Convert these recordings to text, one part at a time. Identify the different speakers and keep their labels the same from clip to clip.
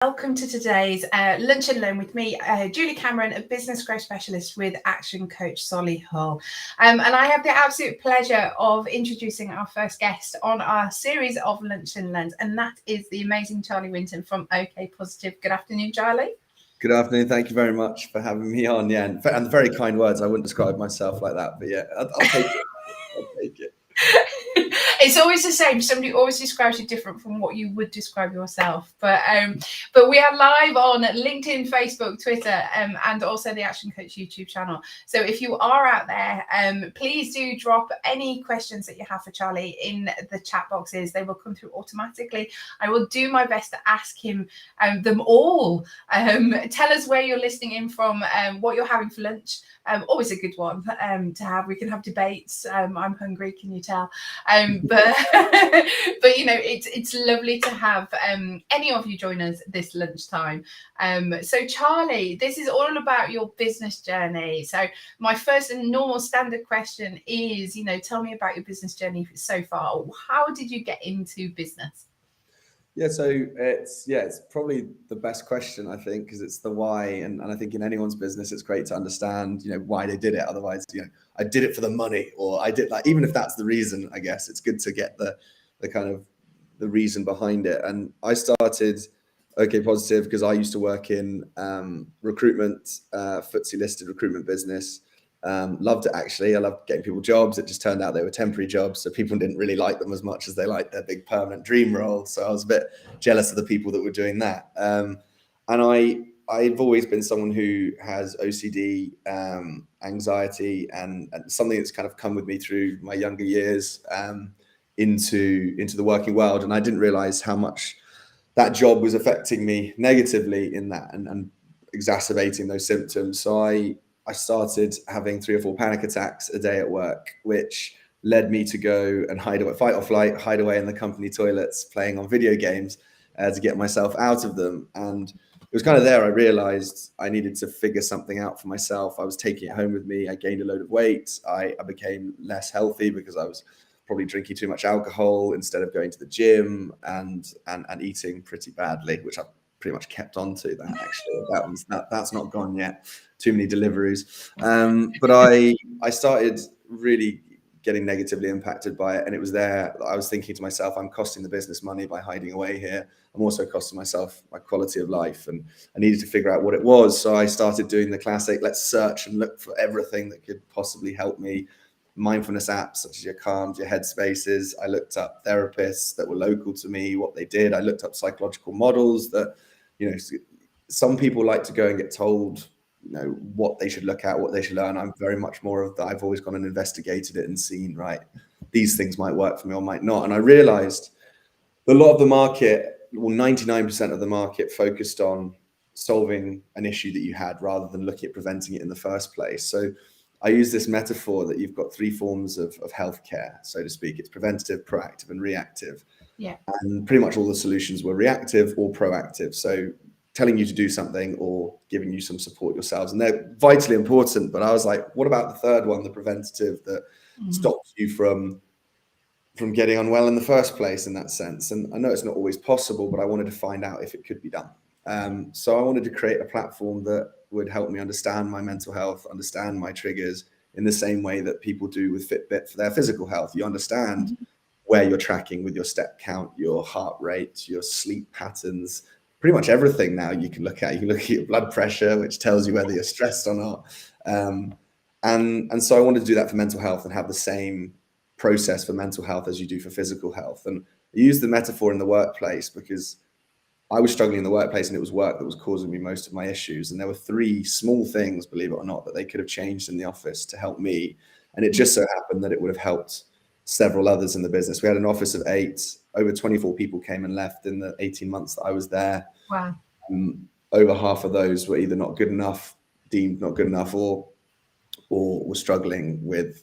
Speaker 1: Welcome to today's Lunch and Learn with me, Julie Cameron, a business growth specialist with action coach Solly Hull. And I have the absolute pleasure of introducing our first guest on our series of Lunch and Learns, and that is the amazing Charlie Winton from OK Positive. Good afternoon, Charlie.
Speaker 2: Good afternoon. Thank you very much for having me on. Yeah, and the very kind words. I wouldn't describe myself like that, but yeah, I'll take it. I'll take it.
Speaker 1: It's always the same. Somebody always describes you different from what you would describe yourself. But we are live on LinkedIn, Facebook, Twitter, and also the Action Coach YouTube channel. So if you are out there, please do drop any questions that you have for Charlie in the chat boxes. They will come through automatically. I will do my best to ask him them all. Tell us where you're listening in from, what you're having for lunch. Always a good one to have. We can have debates. I'm hungry, can you tell? But you know, it's lovely to have any of you join us this lunchtime. So Charlie, this is all about your business journey. So my first and normal standard question is, you know, tell me about your business journey so far. How did you get into business?
Speaker 2: Yeah, so it's probably the best question, I think, because it's the why, and I think in anyone's business it's great to understand, you know, why they did it. Otherwise, you know, I did it for the money, or I did, like, even if that's the reason, I guess it's good to get the kind of the reason behind it. And I started OK Positive because I used to work in recruitment, FTSE listed recruitment business. Loved it, actually. I loved getting people jobs. It just turned out they were temporary jobs, so people didn't really like them as much as they liked their big permanent dream role. So I was a bit jealous of the people that were doing that. And I've always been someone who has OCD, anxiety, and something that's kind of come with me through my younger years into the working world. And I didn't realize how much that job was affecting me negatively in that and exacerbating those symptoms. So I started having 3 or 4 panic attacks a day at work, which led me to go and hide away, fight or flight, hide away in the company toilets, playing on video games to get myself out of them. And it was kind of there I realized I needed to figure something out for myself. I was taking it home with me. I gained a load of weight. I became less healthy because I was probably drinking too much alcohol instead of going to the gym and eating pretty badly, which I pretty much kept on to that, actually. That's not gone yet. Too many deliveries. But I started really getting negatively impacted by it. And it was there that I was thinking to myself, I'm costing the business money by hiding away here. I'm also costing myself my quality of life. And I needed to figure out what it was. So I started doing the classic, let's search and look for everything that could possibly help me. Mindfulness apps such as your Calms, your Headspaces. I looked up therapists that were local to me, what they did. I looked up psychological models that, you know, some people like to go and get told, you know, what they should look at, what they should learn. I'm very much more of that. I've always gone and investigated it and seen, right, these things might work for me or might not. And I realized a lot of the market, well, 99% of the market focused on solving an issue that you had rather than looking at preventing it in the first place. So I use this metaphor that you've got 3 forms of healthcare, so to speak. It's preventative, proactive, and reactive.
Speaker 1: Yeah.
Speaker 2: And pretty much all the solutions were reactive or proactive. So telling you to do something or giving you some support yourselves. And they're vitally important. But I was like, what about the third one, the preventative, that stops you from getting unwell in the first place, in that sense? And I know it's not always possible, but I wanted to find out if it could be done. So I wanted to create a platform that would help me understand my mental health, understand my triggers in the same way that people do with Fitbit for their physical health. You understand where you're tracking with your step count, your heart rate, your sleep patterns, pretty much everything now you can look at. You can look at your blood pressure, which tells you whether you're stressed or not. And so I wanted to do that for mental health and have the same process for mental health as you do for physical health. And I use the metaphor in the workplace because I was struggling in the workplace and it was work that was causing me most of my issues. And there were 3 small things, believe it or not, that they could have changed in the office to help me. And it just so happened that it would have helped several others in the business. We had an office of 8, over 24 people came and left in the 18 months that I was there.
Speaker 1: Wow.
Speaker 2: Over half of those were either not good enough, deemed not good enough, or were struggling with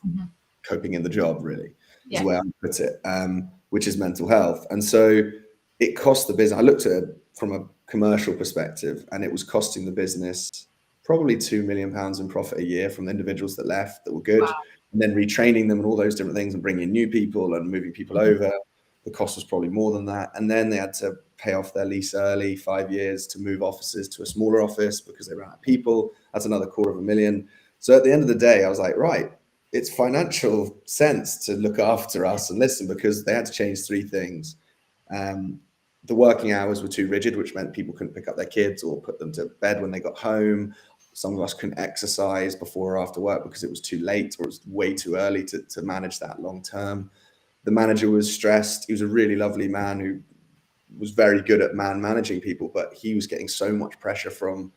Speaker 2: coping in the job, really, is the way I put it, which is mental health. And so it cost the business. I looked at it from a commercial perspective, and it was costing the business probably £2 million in profit a year from the individuals that left that were good, and then retraining them and all those different things and bringing in new people and moving people over. The cost was probably more than that. And then they had to pay off their lease early, 5 years, to move offices to a smaller office because they ran out of people. That's another $250,000. So at the end of the day, I was like, right, it's financial sense to look after us and listen, because they had to change 3 things. The working hours were too rigid, which meant people couldn't pick up their kids or put them to bed when they got home. Some of us couldn't exercise before or after work because it was too late or it was way too early to manage that long term. The manager was stressed. He was a really lovely man who was very good at managing people, but he was getting so much pressure from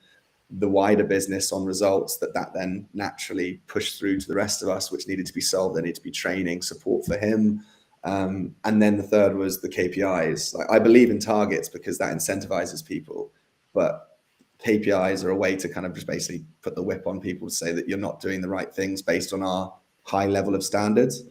Speaker 2: the wider business on results that then naturally pushed through to the rest of us, which needed to be solved. There needed to be training, support for him. And then the third was the KPIs. Like, I believe in targets because that incentivizes people, but KPIs are a way to kind of just basically put the whip on people to say that you're not doing the right things based on our high level of standards.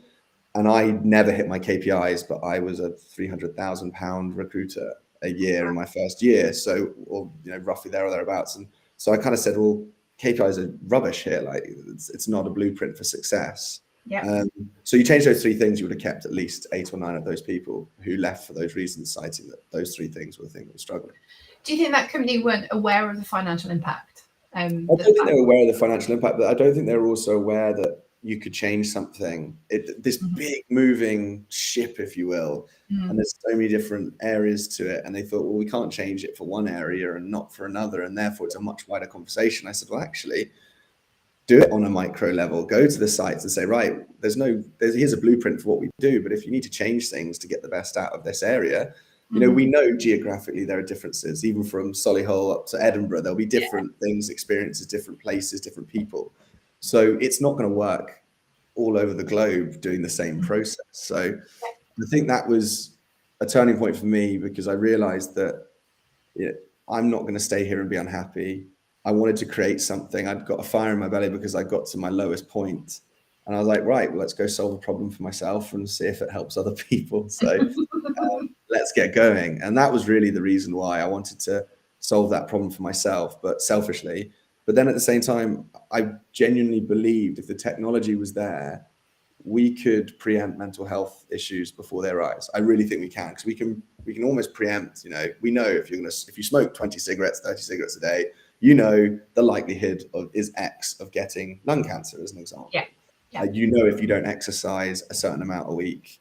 Speaker 2: And I never hit my KPIs, but I was a £300,000 recruiter a year in my first year. So, or, roughly there or thereabouts. And so I kind of said, well, KPIs are rubbish here. Like, it's not a blueprint for success.
Speaker 1: Yeah.
Speaker 2: So you change those 3 things, you would have kept at least 8 or 9 of those people who left for those reasons, citing that those 3 things were the thing that was struggling.
Speaker 1: Do you think that company weren't aware of the financial impact?
Speaker 2: I don't think they were aware of the financial impact, but I don't think they were also aware that you could change something. This big moving ship, if you will, and there's so many different areas to it. And they thought, well, we can't change it for one area and not for another, and therefore it's a much wider conversation. I said, well, actually, do it on a micro level. Go to the sites and say, right, here's a blueprint for what we do, but if you need to change things to get the best out of this area, we know geographically there are differences, even from Solihull up to Edinburgh. There'll be different things, experiences, different places, different people. So it's not going to work all over the globe doing the same process. So I think that was a turning point for me, because I realized that I'm not going to stay here and be unhappy. I wanted to create something. I'd got a fire in my belly because I got to my lowest point. And I was like, right, well, let's go solve a problem for myself and see if it helps other people. So let's get going. And that was really the reason why I wanted to solve that problem for myself, but selfishly. But then at the same time, I genuinely believed if the technology was there, we could preempt mental health issues before they arise. I really think we can, because we can almost preempt. We know if you smoke 20 cigarettes, 30 cigarettes a day, the likelihood is X of getting lung cancer, as an example.
Speaker 1: Yeah.
Speaker 2: If you don't exercise a certain amount a week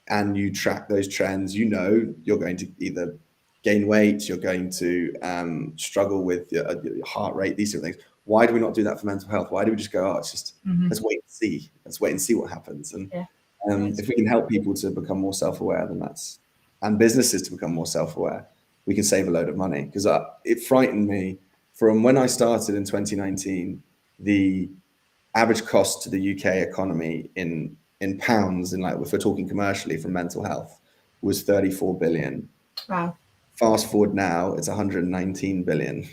Speaker 2: and you track those trends, you're going to either gain weight, you're going to struggle with your heart rate, these sort of things. Why do we not do that for mental health? Why do we just go, it's just, let's wait and see. Let's wait and see what happens. And if we can help people to become more self-aware, and businesses to become more self-aware, we can save a load of money. Because it frightened me from when I started in 2019, the average cost to the UK economy in pounds, if we're talking commercially from mental health, was 34 billion.
Speaker 1: Wow. Fast
Speaker 2: forward now, it's 119 billion.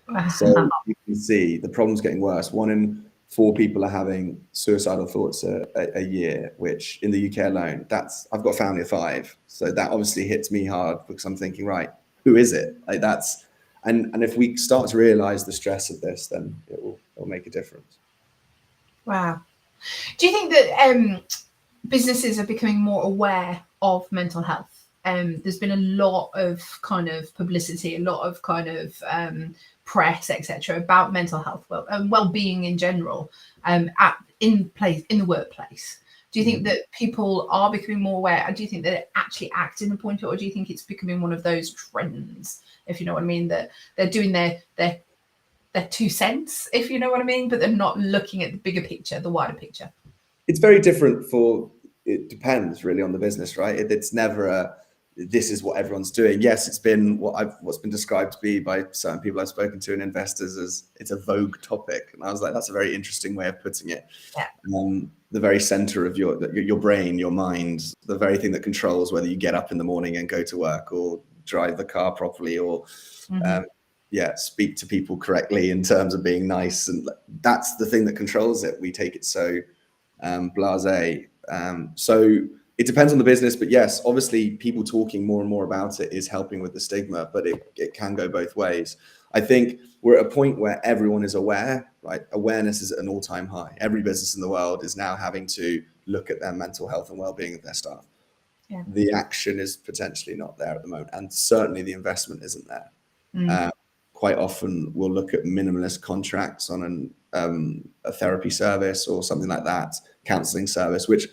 Speaker 1: Wow.
Speaker 2: So you can see the problem's getting worse. 1 in 4 people are having suicidal thoughts a year, which in the UK alone, I've got a family of 5. So that obviously hits me hard, because I'm thinking, right, who is it? And if we start to realize the stress of this, then it'll make a difference.
Speaker 1: Wow. Do you think that businesses are becoming more aware of mental health? There's been a lot of kind of publicity, a lot of kind of press, etc., about mental health and well-being in general in the workplace. Do you think that people are becoming more aware? Do you think that they're actually acting upon it, or do you think it's becoming one of those trends, if you know what I mean, that they're doing their 2 cents, if you know what I mean, but they're not looking at the bigger picture, the wider picture?
Speaker 2: It's very different it depends really on the business, right? It's never this is what everyone's doing. Yes, it's been what's been described to be by certain people I've spoken to and investors as it's a vogue topic. And I was like, that's a very interesting way of putting it. Yeah. The very center of your brain, your mind, the very thing that controls whether you get up in the morning and go to work or drive the car properly or speak to people correctly in terms of being nice. And that's the thing that controls it. We take it so blasé. So it depends on the business, but yes, obviously people talking more and more about it is helping with the stigma, but it can go both ways. I think we're at a point where everyone is aware, right? Awareness is at an all-time high. Every business in the world is now having to look at their mental health and well-being of their staff. the action is potentially not there at the moment, and certainly the investment isn't there. Quite often we'll look at minimalist contracts on a therapy service or something like that, counseling service, which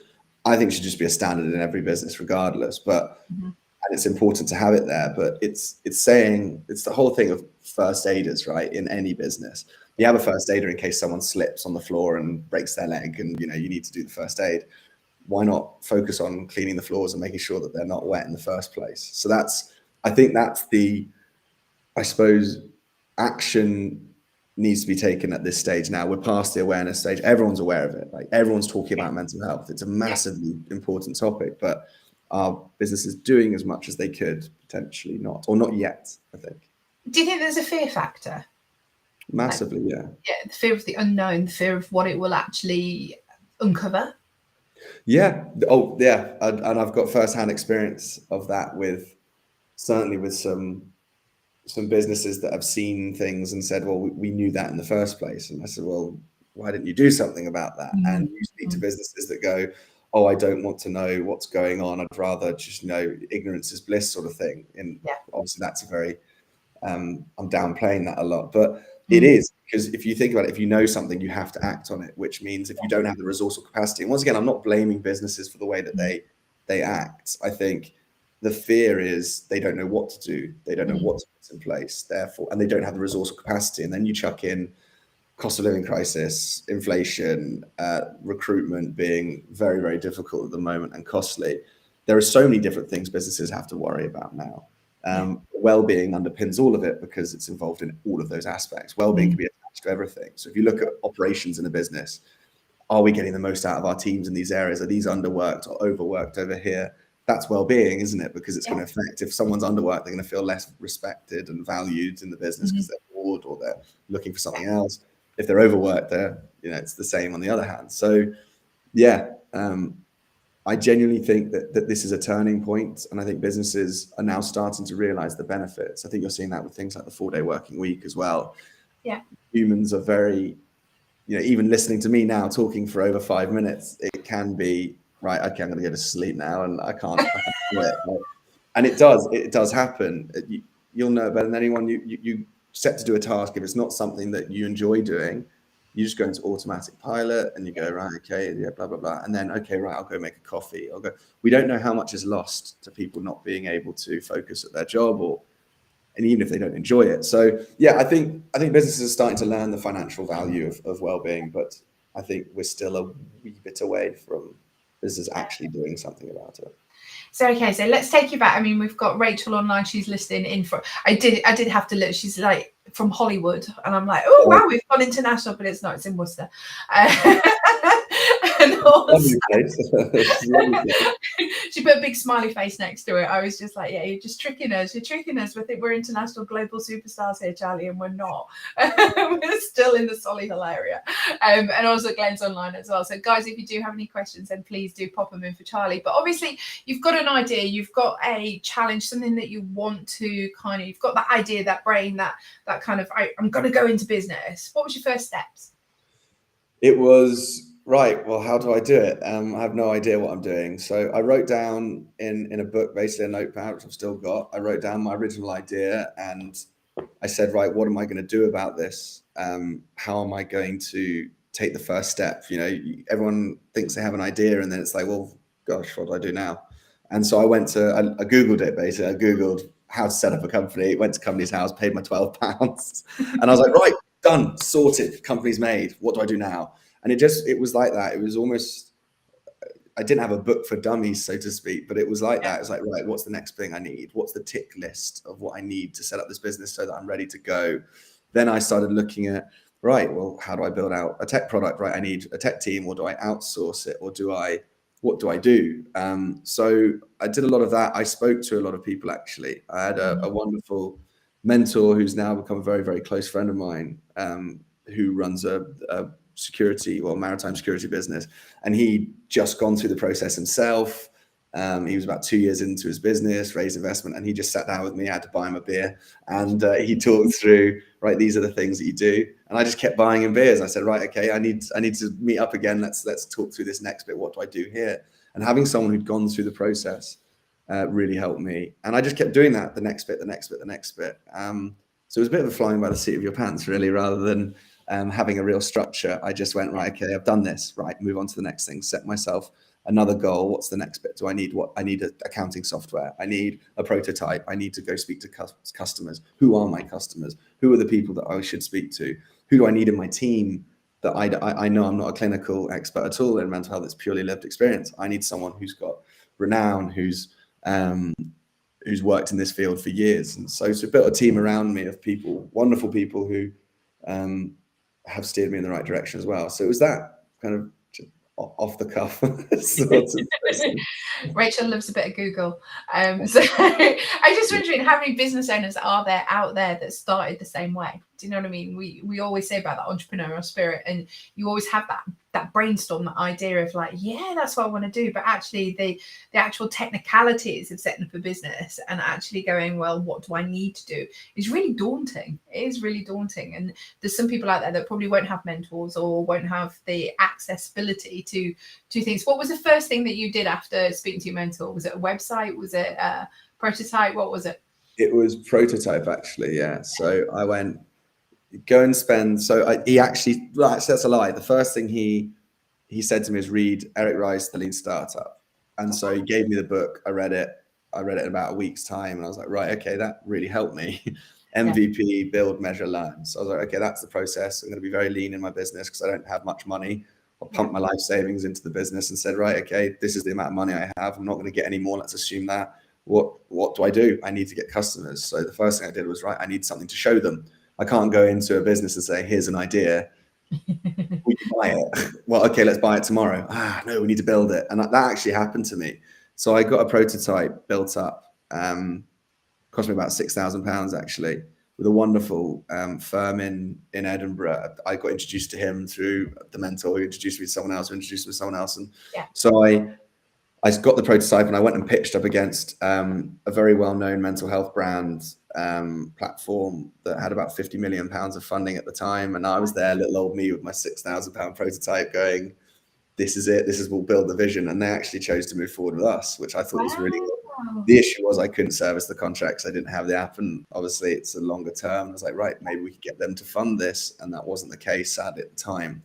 Speaker 2: I think should just be a standard in every business regardless. But and it's important to have it there, but it's the whole thing of first aiders, right? In any business, you have a first aider in case someone slips on the floor and breaks their leg, and you need to do the first aid. Why not focus on cleaning the floors and making sure that they're not wet in the first place? So I think that's I suppose, action needs to be taken at this stage now. We're past the awareness stage. Everyone's aware of it. Like, everyone's talking about mental health. It's a massively important topic, but are businesses doing as much as they could? Potentially not, or not yet, I think.
Speaker 1: Do you think there's a fear factor?
Speaker 2: Massively, yeah.
Speaker 1: Yeah, the fear of the unknown, the fear of what it will actually uncover.
Speaker 2: Yeah. Oh, yeah. And I've got first-hand experience of that certainly with some businesses that have seen things and said, well, we knew that in the first place. And I said, well, why didn't you do something about that? And you speak to businesses that go, oh, I don't want to know what's going on. I'd rather just know ignorance is bliss sort of thing. And obviously that's a very, I'm downplaying that a lot, but it is, because if you think about it, if you know something, you have to act on it, which means if you don't have the resource or capacity, and once again, I'm not blaming businesses for the way that they act. I think the fear is they don't know what to do. They don't know what to put in place, therefore, and they don't have the resource or capacity. And then you chuck in cost of living crisis, inflation, recruitment being very, very difficult at the moment and costly. There are so many different things businesses have to worry about now. Wellbeing underpins all of it because it's involved in all of those aspects. Wellbeing can be attached to everything. So if you look at operations in a business, are we getting the most out of our teams in these areas? Are these underworked or overworked over here? That's well-being, isn't it? Because it's going to affect, if someone's underworked, they're going to feel less respected and valued in the business because they're bored or they're looking for something else. If they're overworked, it's the same on the other hand. So I genuinely think that this is a turning point, and I think businesses are now starting to realize the benefits. I think you're seeing that with things like the 4-day working week as well. Yeah, humans are very, even listening to me now talking for over 5 minutes, it can be right. Okay, I'm going to go to sleep now, and I can't do it. And it does happen. You'll know better than anyone. You set to do a task. If it's not something that you enjoy doing, you just go into automatic pilot and you go, right, okay, yeah, blah, blah, blah. And then, okay, right, I'll go make a coffee. We don't know how much is lost to people not being able to focus at their job, and even if they don't enjoy it. So yeah, I think businesses are starting to learn the financial value of well-being, but I think we're still a wee bit away from businesses actually doing something about it.
Speaker 1: So let's take you back. I mean, we've got Rachel online. She's listening in for. I did have to look. She's like from Hollywood, and I'm like, oh wow, we've gone international, but it's not. It's in Worcester. And also, she put a big smiley face next to it. I was just like, yeah, you're just tricking us. You're tricking us. We think we're international global superstars here, Charlie, and we're not. We're still in the Solihull area. And also Glenn's online as well. So guys, if you do have any questions, then please do pop them in for Charlie. But obviously you've got an idea, you've got a challenge, something that you want to you've got that idea, that brain, that kind of, I'm going to go into business. What was your first steps?
Speaker 2: It was, right, well, how do I do it? I have no idea what I'm doing. So I wrote down in a book, basically a notepad, which I've still got. I wrote down my original idea and I said, right, what am I going to do about this? How am I going to take the first step? Everyone thinks they have an idea and then it's like, well, gosh, what do I do now? And so I Googled it, basically. I Googled how to set up a company, went to Company's House, paid my £12. And I was like, right, done, sorted, company's made. What do I do now? And it was like that. It was almost, I didn't have a book for dummies, so to speak, but it was like that. It's like, right, what's the next thing I need? What's the tick list of what I need to set up this business so that I'm ready to go? Then I started looking at, right, well, how do I build out a tech product? Right, I need a tech team, or do I outsource it? Or what do I do? So I did a lot of that. I spoke to a lot of people, actually. I had a wonderful mentor who's now become a very, very close friend of mine, who runs a maritime security business. And he'd just gone through the process himself. He was about 2 years into his business, raised investment, and he just sat down with me. I had to buy him a beer, and he talked through, right, these are the things that you do. And I just kept buying him beers. I said, right, okay, I need to meet up again. Let's talk through this next bit. What do I do here? And having someone who'd gone through the process really helped me. And I just kept doing that, the next bit, the next bit, the next bit. So it was a bit of a flying by the seat of your pants, really, rather than having a real structure. I just went, right, okay, I've done this, right, move on to the next thing, set myself another goal. What's the next bit? I need accounting software. I need a prototype. I need to go speak to customers. Who are my customers? Who are the people that I should speak to? Who do I need in my team? That I know I'm not a clinical expert at all in mental health. It's purely lived experience. I need someone who's got renown, who's worked in this field for years. And so built a team around me of people, wonderful people who have steered me in the right direction as well. So it was that kind of off the cuff sort of
Speaker 1: Rachel loves a bit of Google. So I'm just wondering, how many business owners are there out there that started the same way? Do you know what I mean? We always say about that entrepreneurial spirit, and you always have that brainstorm, that idea of like, yeah, that's what I want to do. But actually the actual technicalities of setting up a business and actually going, well, what do I need to do, is really daunting. It is really daunting. And there's some people out there that probably won't have mentors or won't have the accessibility to things. What was the first thing that you did after speaking to your mentor? Was it a website? Was it a prototype? What was it?
Speaker 2: It was prototype, actually. Yeah. So I went, go and spend. So he actually, well, actually, that's a lie. The first thing he said to me is, read Eric Rice, The Lean Startup. And so he gave me the book. I read it in about a week's time, and I was like, right, okay, that really helped me. MVP, build, measure, learn. So I was like, okay, that's the process. I'm going to be very lean in my business because I don't have much money. I pumped my life savings into the business and said, right, okay, this is the amount of money I have. I'm not going to get any more. Let's assume that. What do I do? I need to get customers. So the first thing I did was, right, I need something to show them. I can't go into a business and say, here's an idea. We can buy it. Well, okay, let's buy it tomorrow. No, we need to build it. And that actually happened to me. So I got a prototype built up. Cost me about £6,000 actually, with a wonderful firm in Edinburgh. I got introduced to him through the mentor who introduced me to someone else, who introduced me to someone else. And so I got the prototype and I went and pitched up against a very well-known mental health brand platform that had about £50 million of funding at the time. And I was there, little old me with my £6,000 prototype going, this is it, this is what will build the vision. And they actually chose to move forward with us, which I thought was really good. The issue was I couldn't service the contracts. I didn't have the app, and obviously it's a longer term. I was like, right, maybe we could get them to fund this. And that wasn't the case, sadly, at the time.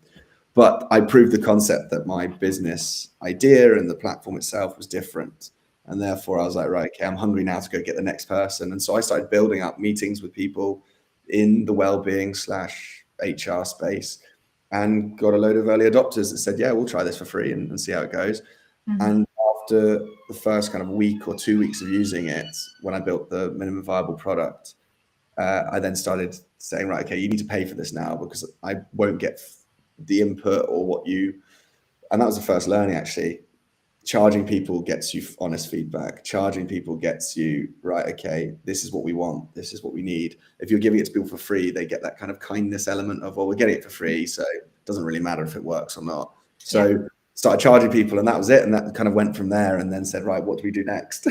Speaker 2: But I proved the concept that my business idea and the platform itself was different. And therefore I was like, right, okay, I'm hungry now to go get the next person. And so I started building up meetings with people in the wellbeing / HR space, and got a load of early adopters that said, yeah, we'll try this for free and see how it goes. And after the first kind of week or 2 weeks of using it, when I built the minimum viable product, I then started saying, right, okay, you need to pay for this now because I won't get the input or what you, and that was the first learning actually. Charging people gets you honest feedback. Charging people gets you, right, okay, this is what we want. This is what we need. If you're giving it to people for free, they get that kind of kindness element of, well, we're getting it for free, so it doesn't really matter if it works or not. So started charging people, and that was it. And that kind of went from there, and then said, right, what do we do next?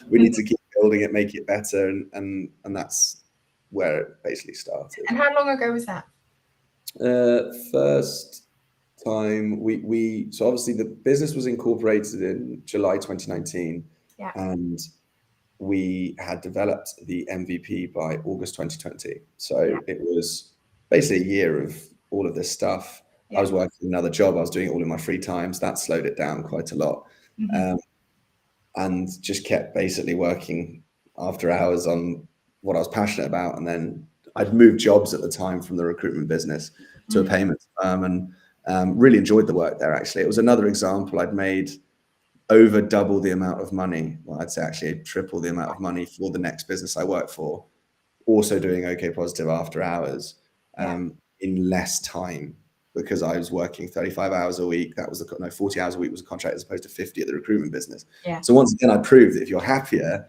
Speaker 2: We need to keep building it, make it better. And that's where it basically started.
Speaker 1: And how long ago was that?
Speaker 2: First time so obviously the business was incorporated in July 2019, and we had developed the MVP by August 2020. So it was basically a year of all of this stuff. I was working another job. I was doing it all in my free times. That slowed it down quite a lot. And just kept basically working after hours on what I was passionate about. And then I'd moved jobs at the time from the recruitment business to a payments firm, and really enjoyed the work there. Actually, it was another example. I'd made over double the amount of money. Well, I'd say actually triple the amount of money for the next business I worked for, also doing OK Positive after hours, in less time, because I was working 35 hours a week. That was 40 hours a week was a contract, as opposed to 50 at the recruitment business. So once again, I proved that if you're happier,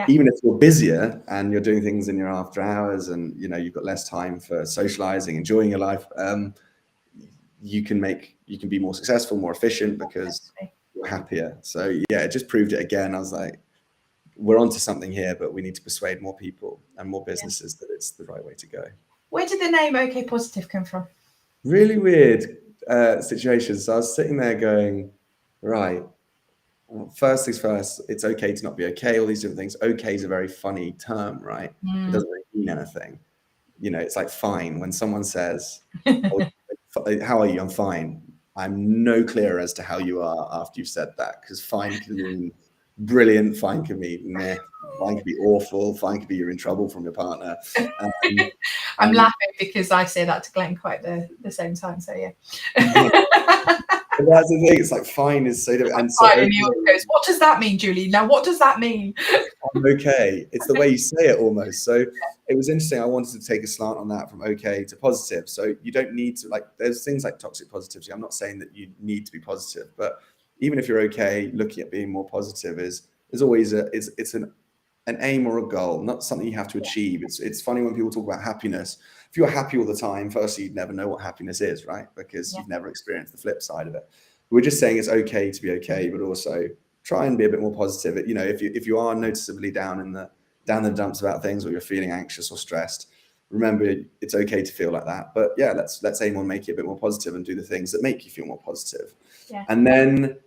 Speaker 2: even if you're busier and you're doing things in your after hours, and you've got less time for socializing, enjoying your life, you can be more successful, more efficient, because you're happier. So it just proved it again. I was like, we're onto something here, but we need to persuade more people and more businesses that it's the right way to go.
Speaker 1: Where did the name OK Positive come from?
Speaker 2: Really weird situation. So I was sitting there going, right, well, first things first, it's okay to not be okay, all these different things. Okay is a very funny term, right? It doesn't really mean anything. You know, it's like fine. When someone says, oh, how are you? I'm fine. I'm no clearer as to how you are after you've said that, because fine can mean brilliant, fine can mean meh, fine can be awful, fine can be you're in trouble from your partner.
Speaker 1: I'm laughing because I say that to Glenn quite the same time. So yeah.
Speaker 2: But that's the thing. It's like fine is so different. And so
Speaker 1: Fine, and he goes, what does that mean, Julie? Now, what does that mean?
Speaker 2: I'm okay. It's the way you say it almost. So it was interesting. I wanted to take a slant on that from okay to positive. So you don't need to, like, there's things like toxic positivity. I'm not saying that you need to be positive, but even if you're okay, looking at being more positive is always it's an aim or a goal, not something you have to achieve. It's funny when people talk about happiness. If you're happy all the time, firstly, you'd never know what happiness is, right? Because you've never experienced the flip side of it. We're just saying it's okay to be okay, but also try and be a bit more positive. You know, if you are noticeably down in the dumps about things, or you're feeling anxious or stressed, remember it's okay to feel like that. But yeah, let's aim on making it a bit more positive and do the things that make you feel more positive.
Speaker 1: Yeah.
Speaker 2: And then,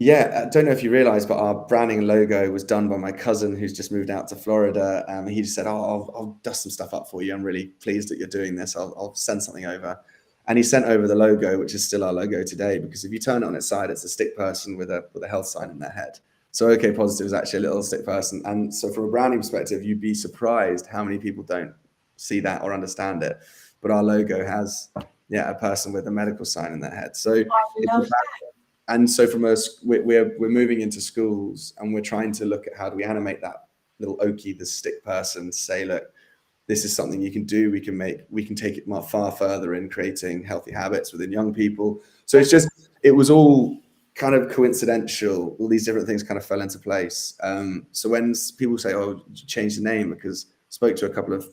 Speaker 2: yeah, I don't know if you realize, but our branding and logo was done by my cousin who's just moved out to Florida. He just said, oh, I'll dust some stuff up for you. I'm really pleased that you're doing this. I'll send something over. And he sent over the logo, which is still our logo today, because if you turn it on its side, it's a stick person with a health sign in their head. So OK Positive is actually a little stick person. And so from a branding perspective, you'd be surprised how many people don't see that or understand it. But our logo has, a person with a medical sign in their head. So
Speaker 1: I love that.
Speaker 2: And so from we're moving into schools, and we're trying to look at how do we animate that little Oki, the stick person, to say, look, this is something you can do. We can take it far further in creating healthy habits within young people. So it was all kind of coincidental. All these different things kind of fell into place. So when people say, oh, you change the name, because I spoke to a couple of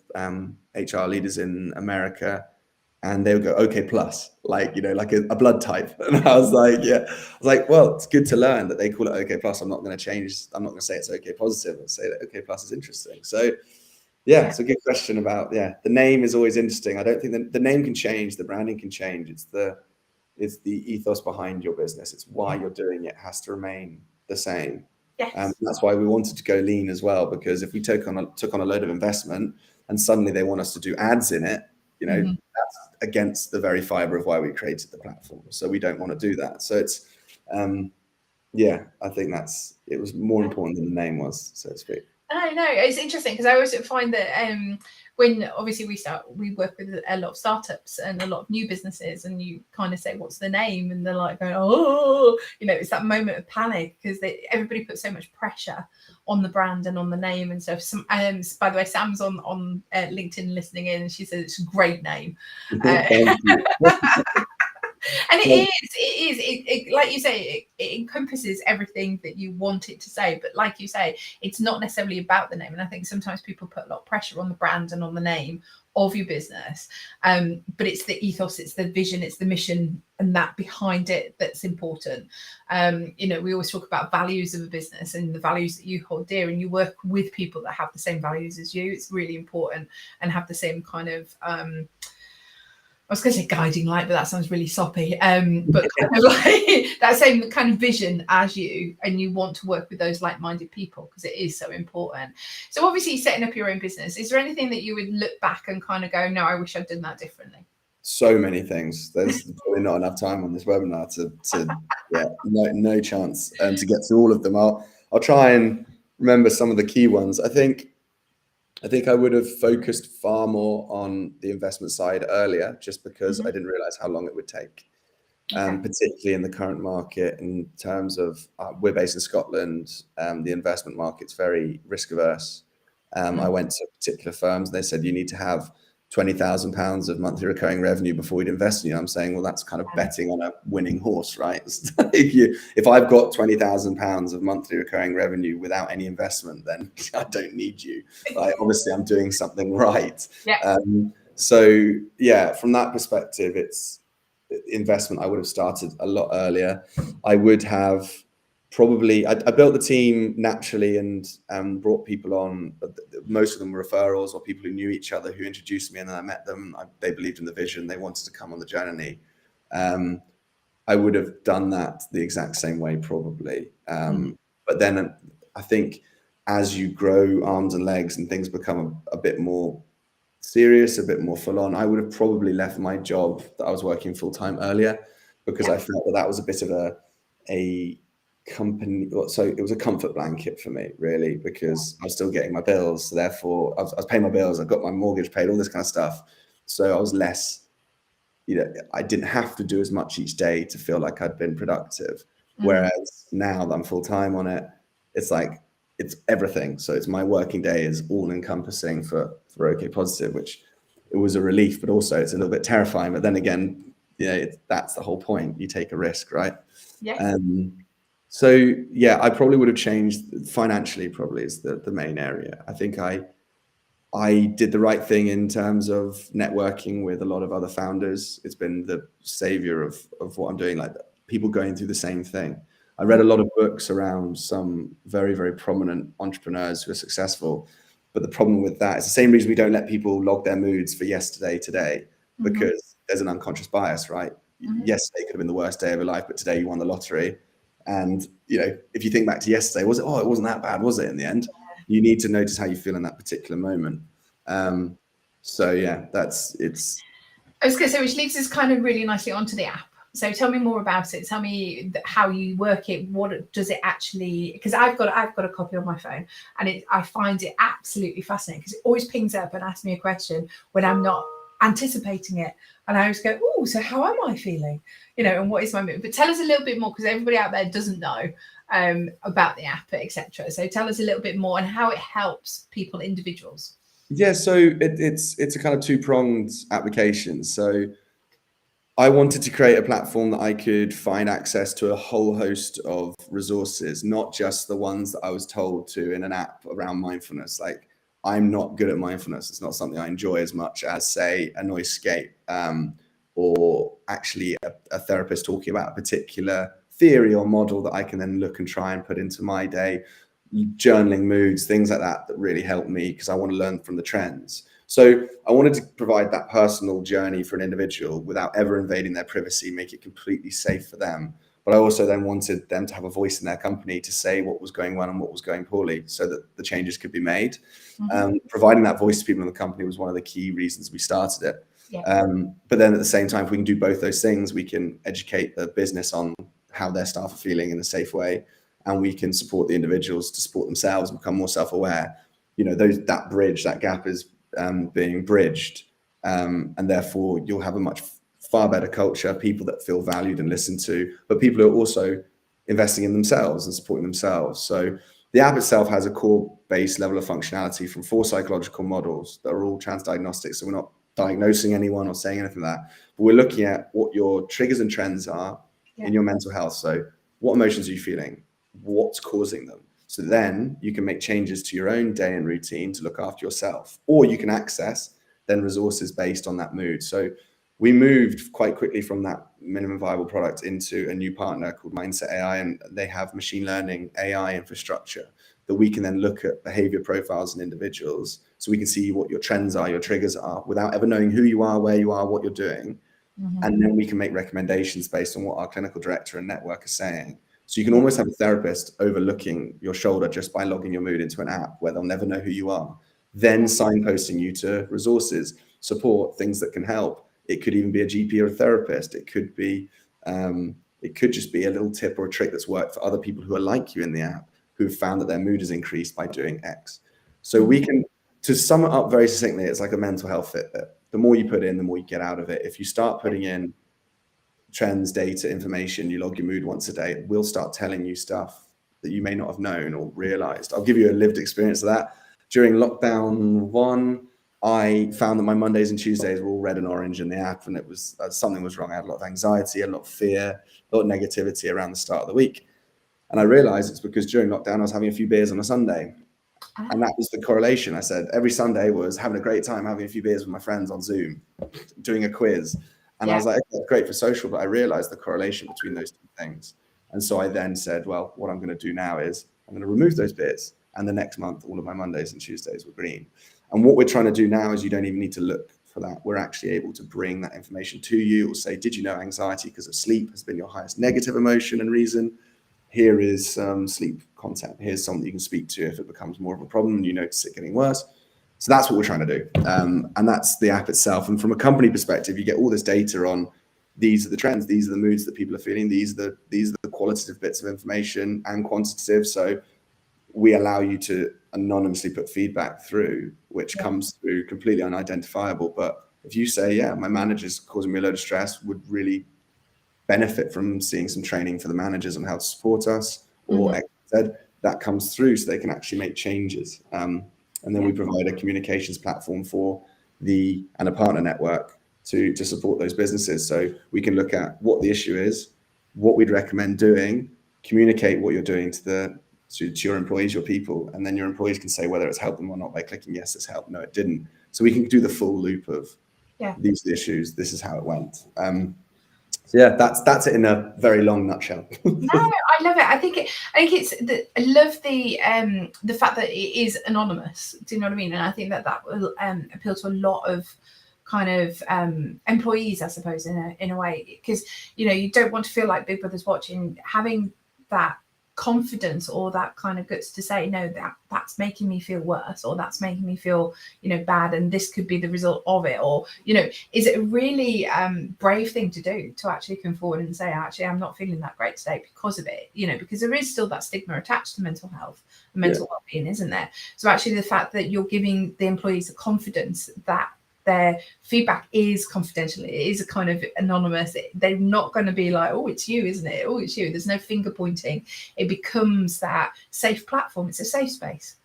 Speaker 2: HR leaders in America, and they would go, OK plus, like, like a blood type. And I was like, well, it's good to learn that they call it OK plus. I'm not going to change. I'm not going to say it's OK positive. I'll say that OK plus is interesting. So yeah, it's a good question about, the name is always interesting. I don't think that the name can change. The branding can change. It's the ethos behind your business. It's why you're doing it has to remain the same.
Speaker 1: Yes.
Speaker 2: That's why we wanted to go lean as well, because if we took on a load of investment and suddenly they want us to do ads in it, that's against the very fiber of why we created the platform. So we don't want to do that. So it's, I think it was more important than the name was, so to speak.
Speaker 1: I know it's interesting, because I always find that when obviously we work with a lot of startups and a lot of new businesses, and you kind of say, what's the name? And they're like going, oh, it's that moment of panic, because everybody puts so much pressure on the brand and on the name and stuff. By the way, Sam's on LinkedIn listening in, and she says it's a great name. And it is, like you say, it encompasses everything that you want it to say. But like you say, it's not necessarily about the name. And I think sometimes people put a lot of pressure on the brand and on the name of your business. But it's the ethos, it's the vision, it's the mission, and that behind it that's important. We always talk about values of a business and the values that you hold dear, and you work with people that have the same values as you. It's really important, and have the same kind of I was going to say guiding light, but that sounds really soppy. But kind of like that same kind of vision as you, and you want to work with those like-minded people, because it is so important. So obviously, setting up your own business, is there anything that you would look back and kind of go, no, I wish I'd done that differently?
Speaker 2: So many things. There's probably not enough time on this webinar no chance to get through all of them. I'll try and remember some of the key ones. I think I would have focused far more on the investment side earlier, just because I didn't realize how long it would take, particularly in the current market. In terms of we're based in Scotland, the investment market's very risk averse. I went to particular firms, and they said you need to have £20,000 of monthly recurring revenue before we'd invest in you. I'm saying, well, that's kind of betting on a winning horse, right? If I've got £20,000 of monthly recurring revenue without any investment, then I don't need you. Like, obviously, I'm doing something right.
Speaker 1: Yeah.
Speaker 2: From that perspective, it's investment. I would have started a lot earlier. I would have probably, I built the team naturally and brought people on. Most of them were referrals or people who knew each other who introduced me, and then I met them. They believed in the vision. They wanted to come on the journey. I would have done that the exact same way probably. But then I think as you grow arms and legs and things become a bit more serious, a bit more full on, I would have probably left my job that I was working full time earlier, because I felt that that was a bit of a company. So it was a comfort blanket for me, really, because I was still getting my bills. So therefore, I was paying my bills. I got my mortgage paid, all this kind of stuff. So I was less, I didn't have to do as much each day to feel like I'd been productive. Whereas now that I'm full time on it, it's like, it's everything. So it's my working day is all encompassing for OK Positive, which it was a relief, but also it's a little bit terrifying. But then again, that's the whole point. You take a risk, right?
Speaker 1: Yeah.
Speaker 2: So yeah, I probably would have changed financially. Probably is the main area. I think I did the right thing in terms of networking with a lot of other founders. It's been the savior of what I'm doing, like people going through the same thing. I read a lot of books around some very, very prominent entrepreneurs who are successful. But the problem with that is the same reason we don't let people log their moods for yesterday, today, because there's an unconscious bias, right? Yesterday could have been the worst day of your life, but today you won the lottery. And, if you think back to yesterday, it wasn't that bad, was it, in the end? You need to notice how you feel in that particular moment. So yeah, it's.
Speaker 1: I was going to say, which leads us kind of really nicely onto the app. So tell me more about it. Tell me how you work it. What does it actually? Because I've got a copy on my phone, and I find it absolutely fascinating because it always pings up and asks me a question when I'm not anticipating it, and I always go, "Oh, so how am I feeling?" And what is my mood? But tell us a little bit more, because everybody out there doesn't know about the app, etc. So tell us a little bit more and how it helps people, individuals.
Speaker 2: Yeah, so it's a kind of two-pronged application. So I wanted to create a platform that I could find access to a whole host of resources, not just the ones that I was told to in an app around mindfulness. Like, I'm not good at mindfulness. It's not something I enjoy as much as, say, a noisescape, or actually a therapist talking about a particular theory or model that I can then look and try and put into my day. Journaling moods, things like that really help me because I want to learn from the trends. So I wanted to provide that personal journey for an individual without ever invading their privacy, make it completely safe for them. But I also then wanted them to have a voice in their company to say what was going well and what was going poorly so that the changes could be made. Providing that voice to people in the company was one of the key reasons we started it. But then at the same time, if we can do both those things, we can educate the business on how their staff are feeling in a safe way, and we can support the individuals to support themselves and become more self-aware. That gap is being bridged, and therefore you'll have a much far better culture, people that feel valued and listened to, but people who are also investing in themselves and supporting themselves. So the app itself has a core base level of functionality from 4 psychological models that are all transdiagnostic. So we're not diagnosing anyone or saying anything like that, but we're looking at what your triggers and trends are in your mental health. So what emotions are you feeling? What's causing them? So then you can make changes to your own day and routine to look after yourself, or you can access then resources based on that mood. So we moved quite quickly from that minimum viable product into a new partner called Mindset AI, and they have machine learning AI infrastructure that we can then look at behavior profiles in individuals, so we can see what your trends are, your triggers are, without ever knowing who you are, where you are, what you're doing. And then we can make recommendations based on what our clinical director and network are saying. So you can almost have a therapist overlooking your shoulder just by logging your mood into an app where they'll never know who you are, then signposting you to resources, support, things that can help. It could even be a GP or a therapist. It could just be a little tip or a trick that's worked for other people who are like you in the app, who've found that their mood is increased by doing X. So we can, to sum it up very succinctly, it's like a mental health Fitbit. The more you put in, the more you get out of it. If you start putting in trends, data, information, you log your mood once a day, it will start telling you stuff that you may not have known or realized. I'll give you a lived experience of that. During lockdown 1, I found that my Mondays and Tuesdays were all red and orange in the app, and it was something was wrong. I had a lot of anxiety, a lot of fear, a lot of negativity around the start of the week. And I realized it's because during lockdown, I was having a few beers on a Sunday. And that was the correlation. I said every Sunday was having a great time, having a few beers with my friends on Zoom, doing a quiz. And I was like, okay, great for social, but I realized the correlation between those two things. And so I then said, well, what I'm going to do now is I'm going to remove those beers. And the next month, all of my Mondays and Tuesdays were green. And what we're trying to do now is you don't even need to look for that, we're actually able to bring that information to you, or say, did you know anxiety because of sleep has been your highest negative emotion and reason? Here is some sleep content. Here's someone you can speak to if it becomes more of a problem and you notice it getting worse. So that's what we're trying to do. And that's the app itself. And from a company perspective, you get all this data on, these are the trends, these are the moods that people are feeling, these are the qualitative bits of information and quantitative. So we allow you to anonymously put feedback through, which comes through completely unidentifiable. But if you say, yeah, my manager's causing me a load of stress, would really benefit from seeing some training for the managers on how to support us, or that comes through so they can actually make changes. And then we provide a communications platform for and a partner network to support those businesses. So we can look at what the issue is, what we'd recommend doing, communicate what you're doing to your employees, your people, and then your employees can say whether it's helped them or not by clicking yes, it's helped, no, it didn't. So we can do the full loop of these are the issues, this is how it went. So yeah, that's it in a very long nutshell.
Speaker 1: No, I love it. I think I love the fact that it is anonymous. Do you know what I mean? And I think that will appeal to a lot of kind of employees, I suppose, in a way, because you don't want to feel like Big Brother's watching. Having that confidence or that kind of guts to say, no, that's making me feel worse, or that's making me feel bad, and this could be the result of it, or is it a really brave thing to do, to actually come forward and say, actually, I'm not feeling that great today because of it, because there is still that stigma attached to mental health and mental well-being, isn't there? So actually the fact that you're giving the employees the confidence that their feedback is confidential, it is a kind of anonymous, they're not going to be like, oh, it's you, isn't it? Oh, it's you. There's no finger pointing. It becomes that safe platform. It's a safe space.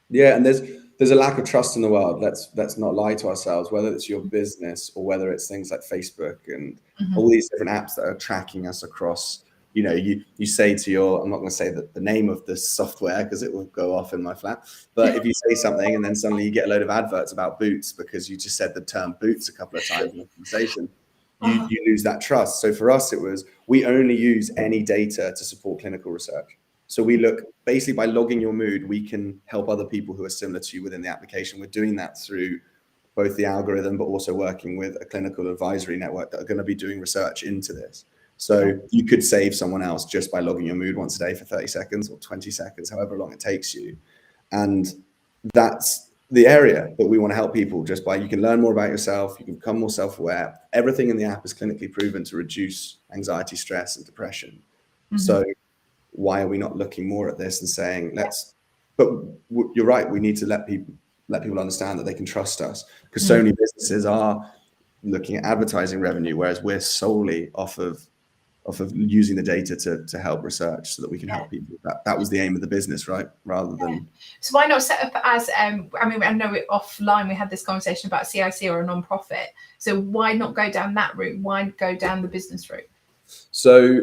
Speaker 2: Yeah, and there's a lack of trust in the world. Let's not lie to ourselves, whether it's your business or whether it's things like Facebook and all these different apps that are tracking us across. You say to I'm not going to say the name of the software because it will go off in my flat, but if you say something and then suddenly you get a load of adverts about boots because you just said the term boots a couple of times in the conversation, you lose that trust. So for us, we only use any data to support clinical research. So we look, basically by logging your mood, we can help other people who are similar to you within the application. We're doing that through both the algorithm, but also working with a clinical advisory network that are going to be doing research into this. So you could save someone else just by logging your mood once a day for 30 seconds or 20 seconds, however long it takes you. And that's the area that we want to help people, just by, you can learn more about yourself, you can become more self-aware. Everything in the app is clinically proven to reduce anxiety, stress, and depression. So why are we not looking more at this and saying, but you're right, we need to let people understand that they can trust us, because so many businesses are looking at advertising revenue, whereas we're solely off of using the data to help research so that we can help people. That was the aim of the business, right? Rather than.
Speaker 1: So why not set up as, I know offline we had this conversation about CIC or a non-profit. So why not go down that route? Why go down the business route?
Speaker 2: So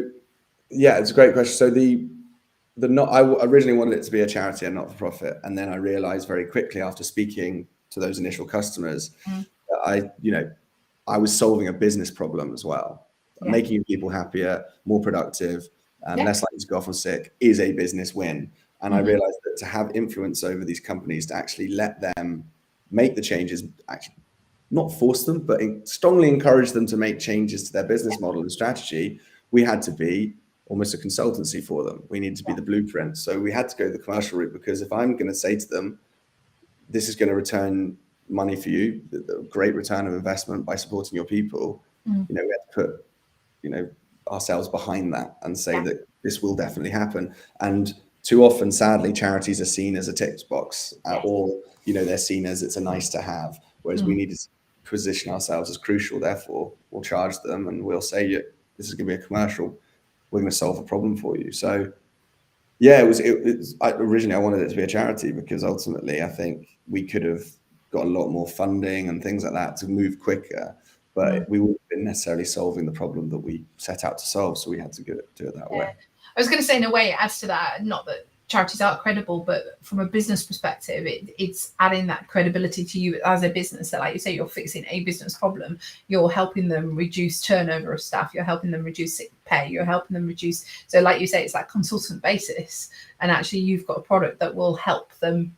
Speaker 2: yeah, it's a great question. So I originally wanted it to be a charity and not for profit. And then I realized very quickly after speaking to those initial customers, that I was solving a business problem as well. Making people happier, more productive, less likely to go off on sick is a business win. And I realized that to have influence over these companies, to actually let them make the changes, actually not force them, but strongly encourage them to make changes to their business model and strategy, we had to be almost a consultancy for them. We needed to be the blueprint. So we had to go the commercial route, because if I'm going to say to them, this is going to return money for you, the great return of investment by supporting your people, we had to put ourselves behind that and say that this will definitely happen. And too often, sadly, charities are seen as a tick box, or they're seen as it's a nice to have, whereas we need to position ourselves as crucial. Therefore, we'll charge them and we'll say, this is going to be a commercial, we're going to solve a problem for you. So yeah, originally I wanted it to be a charity, because ultimately I think we could have got a lot more funding and things like that to move quicker, but we wouldn't have been necessarily solving the problem that we set out to solve. So we had to do it that way.
Speaker 1: I was going to say, in a way, it adds to that, not that charities aren't credible, but from a business perspective, it's adding that credibility to you as a business, that, like you say, you're fixing a business problem, you're helping them reduce turnover of staff, you're helping them reduce sick pay, you're helping them reduce. So like you say, it's like consultant basis, and actually you've got a product that will help them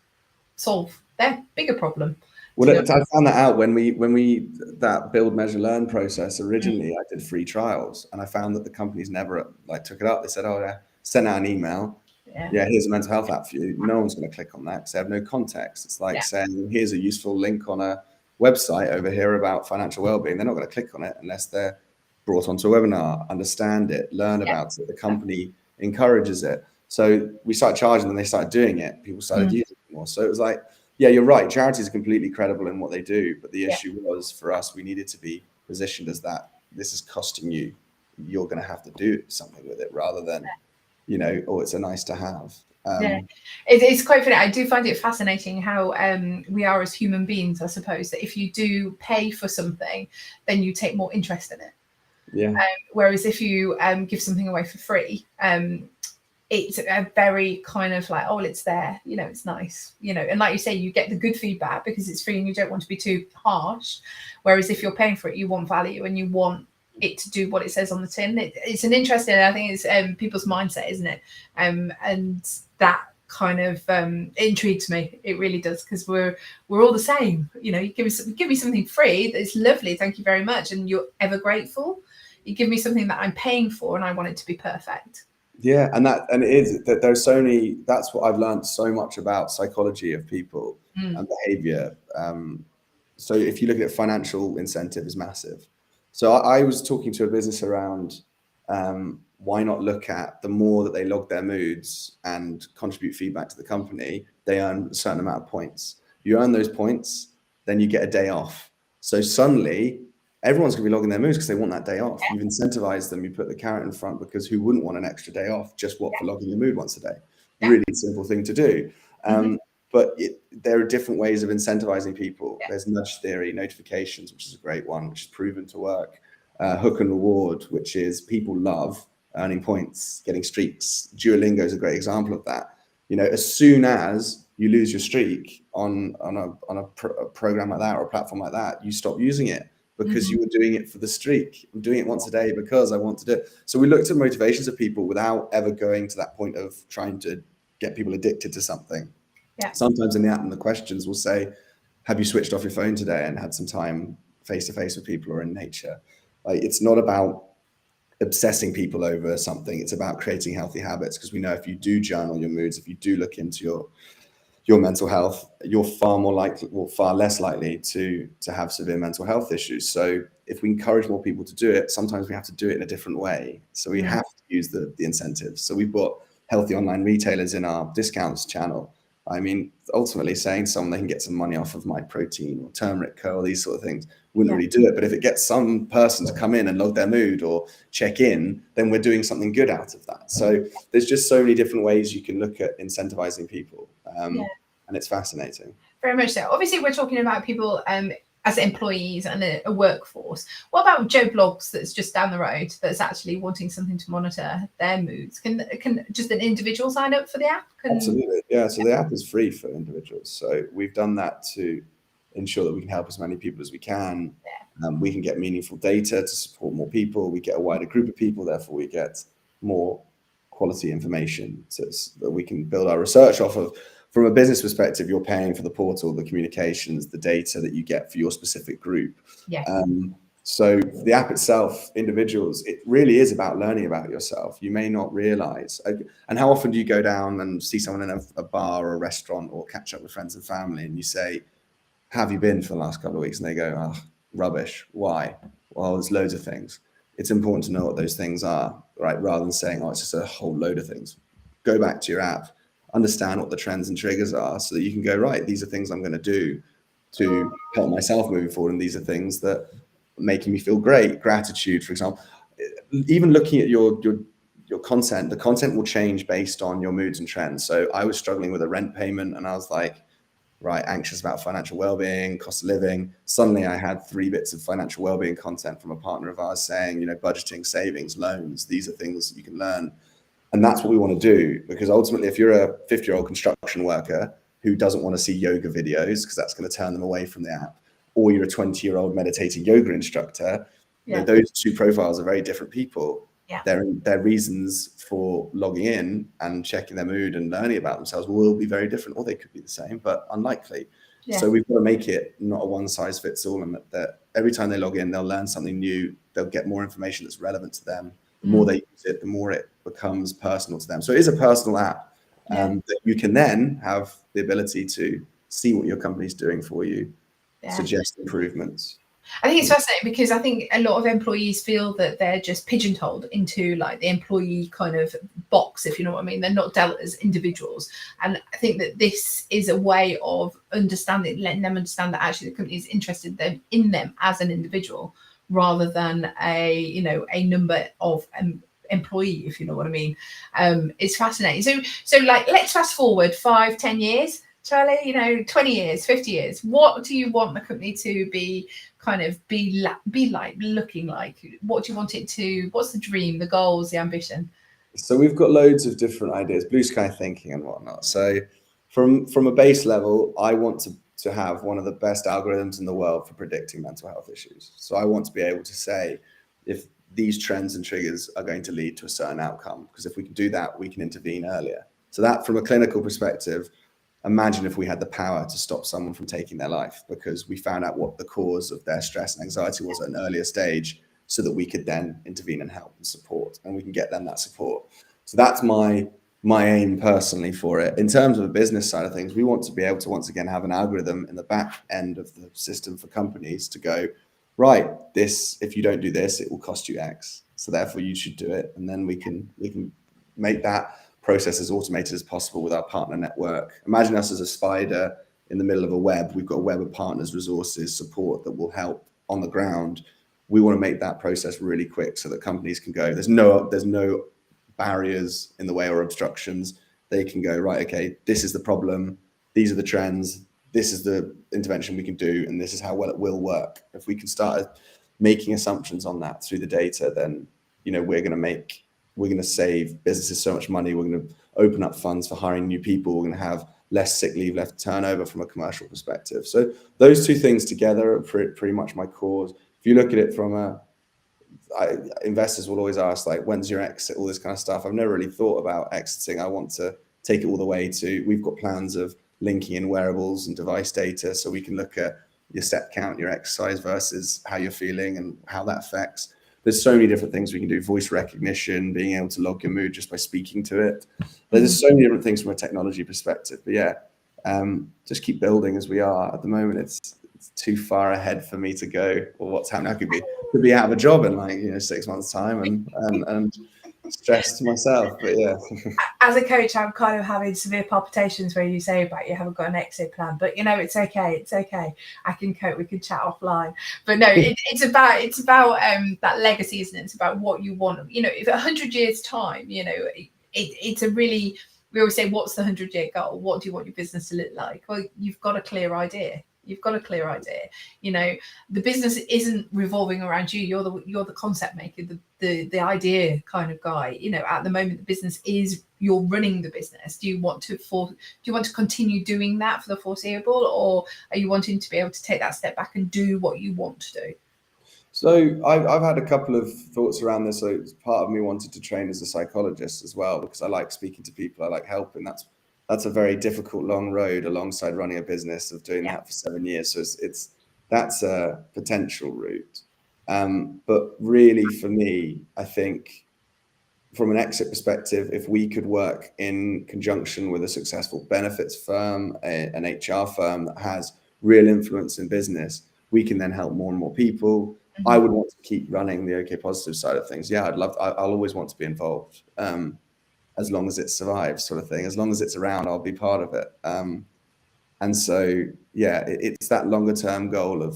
Speaker 1: solve their bigger problem.
Speaker 2: Well, I found that out when we that build, measure, learn process. Originally, I did free trials, and I found that the companies never like took it up. They said, "Oh, yeah, send out an email. Yeah, here's a mental health app for you." No one's going to click on that because they have no context. It's like saying, "Here's a useful link on a website over here about financial well-being." They're not going to click on it unless they're brought onto a webinar, understand it, learn about it. The company encourages it. So we started charging them. They started doing it. People started using it more. So it was like, yeah, you're right. Charities are completely credible in what they do. But the issue was for us, we needed to be positioned as that. This is costing you. You're going to have to do something with it rather than, oh, it's a nice to have.
Speaker 1: It's quite funny. I do find it fascinating how we are as human beings, I suppose, that if you do pay for something, then you take more interest in it.
Speaker 2: Yeah.
Speaker 1: Whereas if you give something away for free, it's a very kind of like, oh, it's there, it's nice, and like you say, you get the good feedback because it's free and you don't want to be too harsh. Whereas if you're paying for it, you want value and you want it to do what it says on the tin. It's an interesting, I think it's people's mindset, isn't it? And that kind of intrigues me. It really does, because we're all the same. You give me something free, it's lovely, thank you very much, and you're ever grateful. You give me something that I'm paying for and I want it to be perfect.
Speaker 2: Yeah, and it is that there's so many. That's what I've learned so much about psychology of people and behavior. So if you look at it, financial incentive is massive. So I was talking to a business around why not look at the more that they log their moods and contribute feedback to the company, they earn a certain amount of points. You earn those points, then you get a day off. So suddenly, everyone's going to be logging their moods because they want that day off. You've incentivized them. You put the carrot in front because who wouldn't want an extra day off just for logging your mood once a day? Really simple thing to do. But there are different ways of incentivizing people. There's nudge theory, notifications, which is a great one, which is proven to work. Hook and reward, which is people love earning points, getting streaks. Duolingo is a great example of that. As soon as you lose your streak on a program like that or a platform like that, you stop using it. Because you were doing it for the streak. I'm doing it once a day because I want to do it. So we looked at motivations of people without ever going to that point of trying to get people addicted to something. Yeah. Sometimes in the app and the questions will say, have you switched off your phone today and had some time face to face with people or in nature? Like, it's not about obsessing people over something. It's about creating healthy habits, because we know if you do journal your moods, if you do look into your mental health, you're far less likely to have severe mental health issues. So if we encourage more people to do it, sometimes we have to do it in a different way. So we have to use the incentives. So we've got healthy online retailers in our discounts channel. I mean, ultimately saying to someone they can get some money off of My Protein or Turmeric Co. or these sort of things wouldn't really do it. But if it gets some person to come in and log their mood or check in, then we're doing something good out of that. So there's just so many different ways you can look at incentivizing people. And it's fascinating.
Speaker 1: Very much so. Obviously, we're talking about people as employees and a workforce. What about Joe Blogs that's just down the road that's actually wanting something to monitor their moods? Can just an individual sign up for the app?
Speaker 2: Absolutely. Yeah. So the app is free for individuals. So we've done that to ensure that we can help as many people as we can. We can get meaningful data to support more people. We get a wider group of people. Therefore, we get more quality information so that we can build our research off of. From a business perspective, you're paying for the portal, the communications, the data that you get for your specific group. So the app itself, individuals, it really is about learning about yourself. You may not realize. And how often do you go down and see someone in a bar or a restaurant or catch up with friends and family and you say, have you been for the last couple of weeks? And they go, oh, rubbish. Why? Well, there's loads of things. It's important to know what those things are, right? Rather than saying, oh, it's just a whole load of things. Go back to your app. Understand what the trends and triggers are so that you can go, right, these are things I'm going to do to help myself moving forward. And these are things that are making me feel great. Gratitude, for example. Even looking at your content, the content will change based on your moods and trends. So I was struggling with a rent payment and I was like, right, anxious about financial well-being, cost of living. Suddenly I had 3 bits of financial well-being content from a partner of ours saying, budgeting, savings, loans, these are things that you can learn. And that's what we want to do, because ultimately, if you're a 50-year-old construction worker who doesn't want to see yoga videos because that's going to turn them away from the app, or you're a 20-year-old meditating yoga instructor, those two profiles are very different people. Their reasons for logging in and checking their mood and learning about themselves will be very different, or they could be the same, but unlikely.
Speaker 1: Yeah.
Speaker 2: So we've got to make it not a one size fits all, and that every time they log in, they'll learn something new. They'll get more information that's relevant to them. The more they use it, the more it becomes personal to them. So it is a personal app that you can then have the ability to see what your company's doing for you, suggest improvements.
Speaker 1: I think it's fascinating because I think a lot of employees feel that they're just pigeonholed into like the employee kind of box, if you know what I mean. They're not dealt as individuals. And I think that this is a way of understanding, letting them understand that actually the company is interested in them as an individual rather than a number of employee, if you know what I mean. It's fascinating. So like, let's fast forward 5-10 years, Charlie, 20 years, 50 years. What do you want the company to be like, looking like? What do you want it to, what's the dream, the goals, the ambition?
Speaker 2: So we've got loads of different ideas, blue sky thinking and whatnot. So from a base level, I want to have one of the best algorithms in the world for predicting mental health issues. So I want to be able to say if these trends and triggers are going to lead to a certain outcome, because if we can do that, we can intervene earlier. So that, from a clinical perspective, imagine if we had the power to stop someone from taking their life because we found out what the cause of their stress and anxiety was at an earlier stage, so that we could then intervene and help and support, and we can get them that support. So that's my aim personally for it. In terms of the business side of things, we want to be able to once again have an algorithm in the back end of the system for companies to go, right, this, if you don't do this, it will cost you X. So therefore you should do it. And then we can make that process as automated as possible with our partner network. Imagine us as a spider in the middle of a web. We've got a web of partners, resources, support that will help on the ground. We want to make that process really quick so that companies can go, there's no barriers in the way or obstructions. They can go, right, okay, this is the problem, these are the trends, this is the intervention we can do, and this is how well it will work. If we can start making assumptions on that through the data, then we're going to save businesses so much money. We're going to open up funds for hiring new people. We're going to have less sick leave, less turnover from a commercial perspective. So those two things together are pretty much my cause. If you look at it from investors will always ask, like, when's your exit, all this kind of stuff. I've never really thought about exiting. I want to take it all the way to, we've got plans of linking in wearables and device data so we can look at your step count, your exercise versus how you're feeling and how that affects. There's so many different things we can do. Voice recognition, being able to log your mood just by speaking to it. There's so many different things from a technology perspective. But yeah, just keep building as we are. At the moment, it's too far ahead for me to go, or what's happening. I could be out of a job in like 6 months' time and stressed myself. But yeah.
Speaker 1: As a coach, I'm kind of having severe palpitations where you say about you haven't got an exit plan, but it's okay. It's okay. I can cope. We can chat offline. But no, it's about that legacy, isn't it? It's about what you want. If 100 years time, it's a really, we always say, what's the 100-year goal? What do you want your business to look like? Well, you've got a clear idea. The business isn't revolving around you. You're the concept maker, the idea kind of guy. At the moment, the business is, you're running the business. Do you want to continue doing that for the foreseeable, or are you wanting to be able to take that step back and do what you want to do?
Speaker 2: So I've had a couple of thoughts around this. So part of me wanted to train as a psychologist as well, because I like speaking to people. I like helping. That's a very difficult, long road alongside running a business of doing that for 7 years. So that's a potential route. But really for me, I think from an exit perspective, if we could work in conjunction with a successful benefits firm, an HR firm that has real influence in business, we can then help more and more people. Mm-hmm. I would want to keep running the OK Positive side of things. Yeah, I'll always want to be involved. As long as it survives, sort of thing. As long as it's around, I'll be part of it. And so, yeah, it's that longer term goal of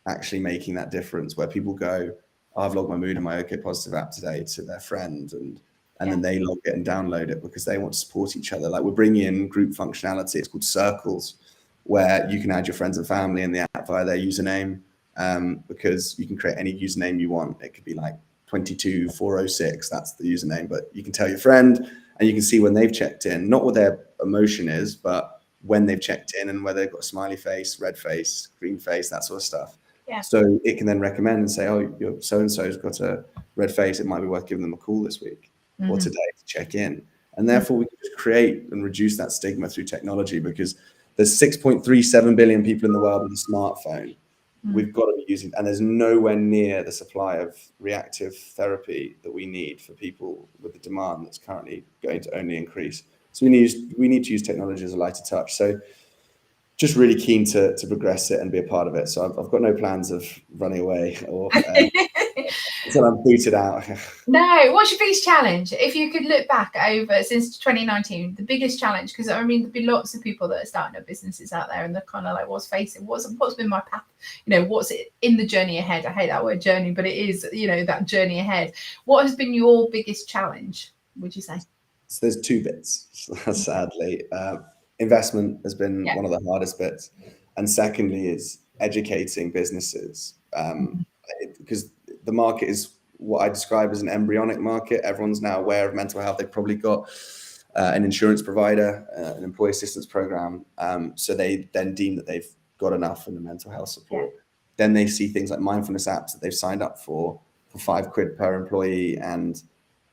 Speaker 2: actually making that difference where people go, I've logged my mood in my OK Positive app today to their friend, and then they log it and download it because they want to support each other. Like, we're bringing in group functionality. It's called Circles, where you can add your friends and family in the app via their username, because you can create any username you want. It could be like 22406, that's the username, but you can tell your friend and you can see when they've checked in, not what their emotion is, but when they've checked in and whether they've got a smiley face, red face, green face, that sort of stuff. Yeah. So it can then recommend and say, oh, your so-and-so's got a red face, it might be worth giving them a call this week or today to check in. And therefore we can just create and reduce that stigma through technology, because there's 6.37 billion people in the world with a smartphone. We've got to be using, and there's nowhere near the supply of reactive therapy that we need for people with the demand that's currently going to only increase. So we need to use technology as a lighter touch. So just really keen to progress it and be a part of it. So I've got no plans of running away or until I'm booted out.
Speaker 1: No, what's your biggest challenge? If you could look back over since 2019, the biggest challenge, because I mean, there'd be lots of people that are starting up businesses out there and they're kind of like, what's been my path? You know, what's in the journey ahead? I hate that word journey, but it is, you know, that journey ahead. What has been your biggest challenge, would you say?
Speaker 2: So there's two bits, sadly. Investment has been one of the hardest bits. And secondly is educating businesses, because the market is what I describe as an embryonic market. Everyone's now aware of mental health. They've probably got an insurance provider, an employee assistance program. So they then deem that they've got enough in the mental health support. Then they see things like mindfulness apps that they've signed up for £5 per employee, and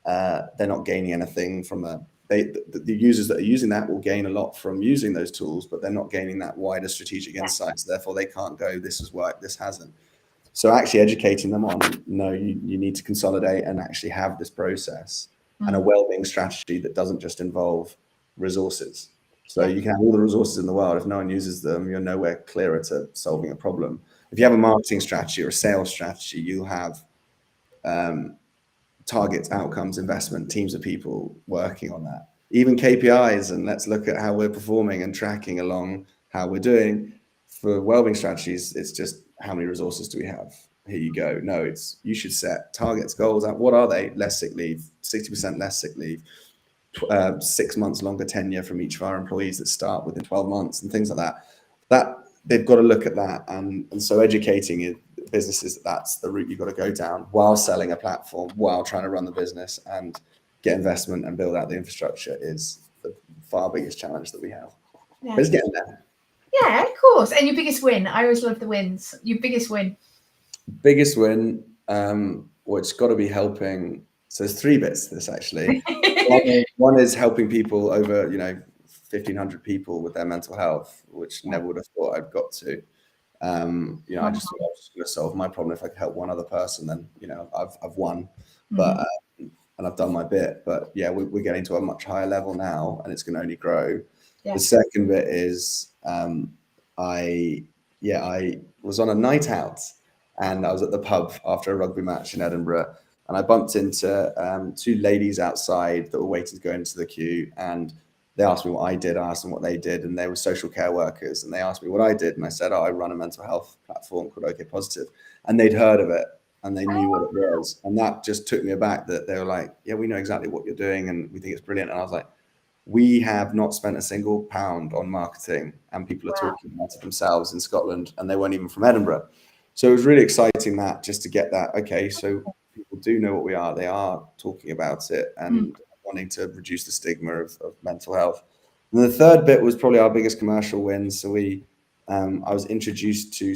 Speaker 2: they're not gaining anything from the users that are using that will gain a lot from using those tools, but they're not gaining that wider strategic insights. Therefore, they can't go, this has worked, this hasn't. So actually educating them on, no, you need to consolidate and actually have this process and a wellbeing strategy that doesn't just involve resources. So you can have all the resources in the world. If no one uses them, you're nowhere clearer to solving a problem. If you have a marketing strategy or a sales strategy, you have targets, outcomes, investment, teams of people working on that, even KPIs, and let's look at how we're performing and tracking along how we're doing. For wellbeing strategies, it's just how many resources do we have? Here you go. No, it's you should set targets, goals. What are they? Less sick leave, 60% less sick leave, 6 months longer tenure from each of our employees that start within 12 months and things like that. That they've got to look at that, and so educating businesses that's the route you've got to go down while selling a platform, while trying to run the business and get investment and build out the infrastructure is the far biggest challenge that we have. But it's getting there.
Speaker 1: Yeah, of course. And your biggest win? I always love the wins. Your biggest win?
Speaker 2: Biggest win, well, it's got to be helping. So there's three bits to this actually. One is helping people over, 1,500 people with their mental health, which never would have thought I'd got to. I just thought I was going to solve my problem. If I could help one other person, then I've won. But and I've done my bit. But yeah, we're getting to a much higher level now, and it's going to only grow. The second bit is I was on a night out, and I was at the pub after a rugby match in Edinburgh, and I bumped into two ladies outside that were waiting to go into the queue, and they asked me what I did. I asked them what they did, and they were social care workers, and they asked me what I did, and I said, I run a mental health platform called OK Positive, and they'd heard of it and they knew what it was, and that just took me aback that they were like, yeah, we know exactly what you're doing and we think it's brilliant. And I was like, we have not spent a single pound on marketing, and people are talking about it themselves in Scotland, and they weren't even from Edinburgh. So it was really exciting that just to get that, okay, so people do know what we are, they are talking about it and wanting to reduce the stigma of mental health. And the third bit was probably our biggest commercial win. So I was introduced to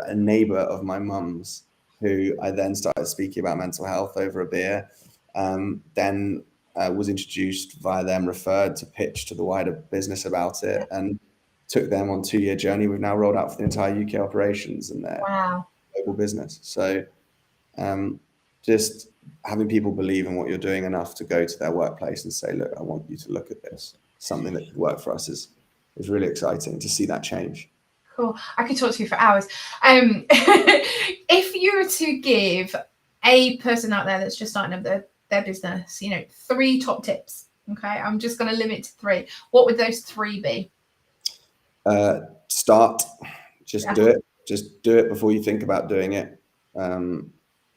Speaker 2: a neighbor of my mum's, who I then started speaking about mental health over a beer. Then was introduced via them, referred to pitch to the wider business about it, and took them on a 2-year journey. We've now rolled out for the entire UK operations and their global business. So just having people believe in what you're doing enough to go to their workplace and say, look, I want you to look at this. Something that could work for us is really exciting to see that change.
Speaker 1: Cool. I could talk to you for hours. If you were to give a person out there that's just starting up their business, 3 top tips. Okay. I'm just going to limit to 3. What would those 3 be?
Speaker 2: Start. Just do it. Just do it before you think about doing it.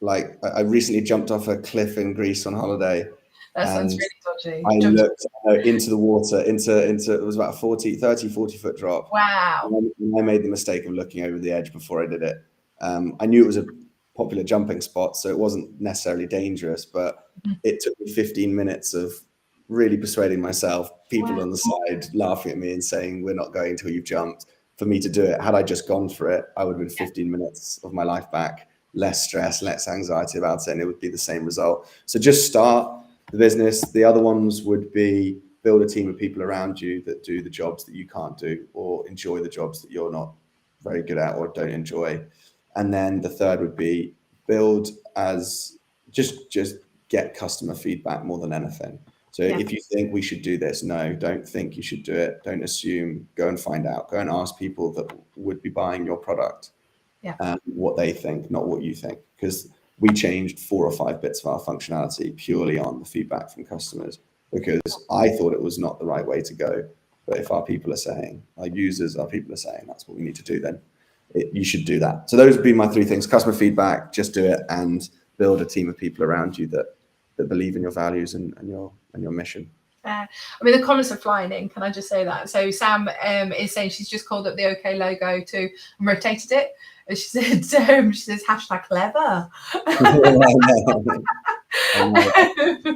Speaker 2: Like I recently jumped off a cliff in Greece on holiday.
Speaker 1: That sounds really dodgy.
Speaker 2: I looked into the water, into it was about a 40 foot drop.
Speaker 1: Wow.
Speaker 2: And I made the mistake of looking over the edge before I did it. I knew it was a popular jumping spot, so it wasn't necessarily dangerous, but it took me 15 minutes of really persuading myself, people on the side laughing at me and saying, we're not going till you've jumped, for me to do it. Had I just gone for it, I would have been 15 minutes of my life back, less stress, less anxiety about it, and it would be the same result. So just start the business. The other ones would be build a team of people around you that do the jobs that you can't do or enjoy the jobs that you're not very good at or don't enjoy. And then the third would be build as just get customer feedback more than anything. So if you think we should do this, no, don't think you should do it. Don't assume, go and find out, go and ask people that would be buying your product what they think, not what you think. Because we changed 4 or 5 bits of our functionality purely on the feedback from customers, because I thought it was not the right way to go. But if our people are saying, our users, our people are saying that's what we need to do, then you should do that. So those would be my 3 things: customer feedback, just do it, and build a team of people around you that believe in your values and your mission.
Speaker 1: I mean, the comments are flying in. Can I just say that? So Sam is saying she's just called up the OK logo and rotated it. And she said, she says #clever.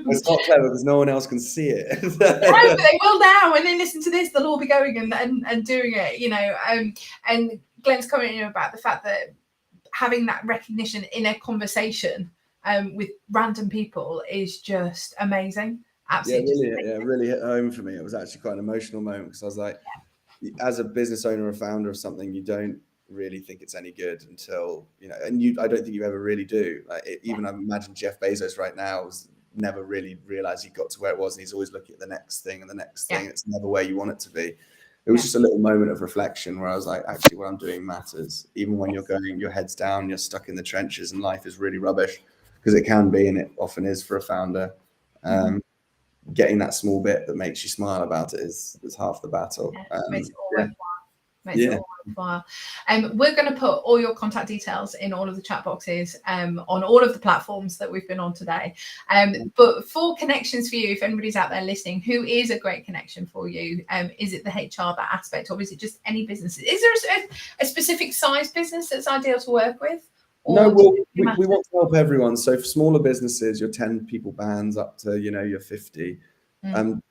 Speaker 2: It's not clever because no one else can see it.
Speaker 1: No, but they will now. When they listen to this, they'll all be going and doing it, you know. And Glenn's commenting about the fact that having that recognition in a conversation with random people is just amazing. Absolutely.
Speaker 2: Really hit home for me. It was actually quite an emotional moment, because I was like, as a business owner or founder of something, you don't really think it's any good until, you know, and I don't think you ever really do. Like even I imagine Jeff Bezos right now never really realized he got to where it was, and he's always looking at the next thing and the next thing. It's never where you want it to be. It was just a little moment of reflection where I was like, actually, what I'm doing matters. Even when you're going, your head's down, you're stuck in the trenches, and life is really rubbish, because it can be, and it often is for a founder. Getting that small bit that makes you smile about it is half the battle.
Speaker 1: Makes it all worthwhile. We're going to put all your contact details in all of the chat boxes on all of the platforms that we've been on today. But for connections for you, if anybody's out there listening, who is a great connection for you? Is it the HR, that aspect, or is it just any business? Is there a specific size business that's ideal to work with?
Speaker 2: No, we want to help everyone. So for smaller businesses, your 10 people bands up to, you know, your 50,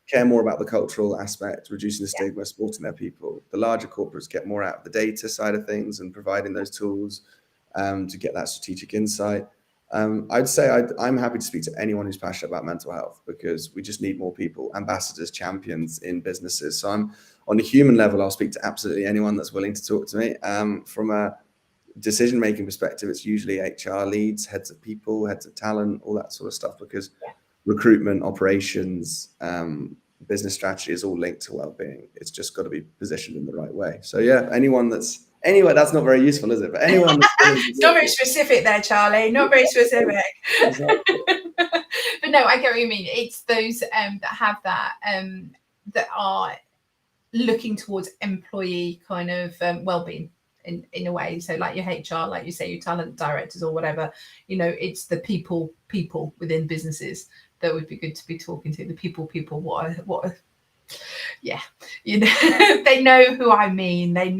Speaker 2: care more about the cultural aspect, reducing the stigma, supporting their people. The larger corporates get more out of the data side of things and providing those tools to get that strategic insight. I'd say I'm happy to speak to anyone who's passionate about mental health, because we just need more people, ambassadors, champions in businesses. So I'm on a human level, I'll speak to absolutely anyone that's willing to talk to me. From a decision-making perspective, it's usually HR leads, heads of people, heads of talent, all that sort of stuff, because recruitment, operations, business strategy is all linked to well-being. It's just got to be positioned in the right way. So anyone that's not very useful, is it? But anyone
Speaker 1: it's not very specific there, Charlie, not very specific. Exactly. But no, I get what you mean. It's those that have that that are looking towards employee kind of well-being in a way. So like your HR, like you say, your talent directors or whatever, you know, it's the people within businesses that would be good to be talking to. The people, what yeah, you know, they know who I mean. But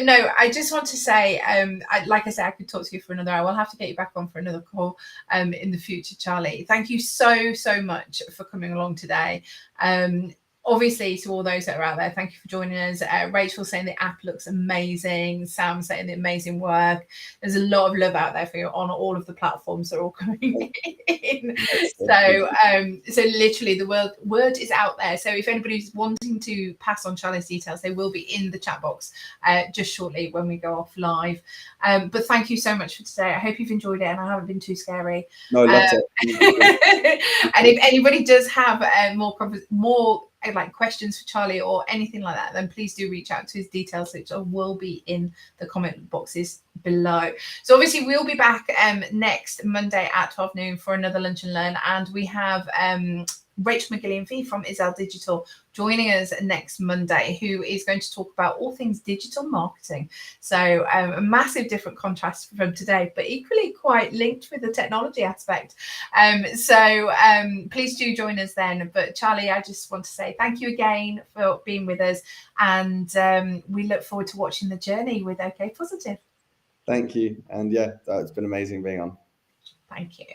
Speaker 1: no, I just want to say, like I said, I could talk to you for another hour. I'll have to get you back on for another call in the future, Charlie. Thank you so much for coming along today. Obviously, to all those that are out there, thank you for joining us. Rachel saying the app looks amazing. Sam saying the amazing work. There's a lot of love out there for you on all of the platforms. They're all coming in. So literally the word is out there. So if anybody's wanting to pass on Charlie's details, they will be in the chat box just shortly when we go off live. But thank you so much for today. I hope you've enjoyed it and I haven't been too scary.
Speaker 2: No, I loved it.
Speaker 1: And if anybody does have more like questions for Charlie or anything like that, then please do reach out to his details, which will be in the comment boxes below. So obviously we'll be back next Monday at 12 noon for another Lunch and Learn, and we have Rachel McGillian-Fee from Isel Digital joining us next Monday, who is going to talk about all things digital marketing. So a massive different contrast from today, but equally quite linked with the technology aspect. So please do join us then. But Charlie, I just want to say thank you again for being with us, and we look forward to watching the journey with OK Positive.
Speaker 2: Thank you. And yeah, it's been amazing being on.
Speaker 1: Thank you.